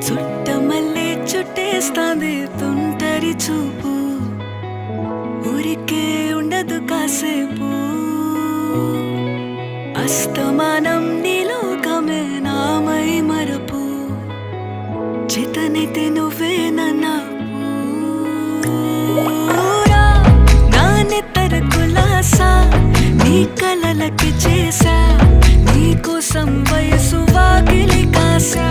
చుట్టమల్లే చుట్టేస్తాంది తుంటరి చూపు, ఊరికే ఉండదు కాసేపు. అస్తమానం నీలోకమే నామై మరపు, చేతనైతే నువ్వే నన్నూరా. నా నెత్తర కులాసా నీ కలలకి చేసా, నీ కోసం వయసు వాకిలి కాసా.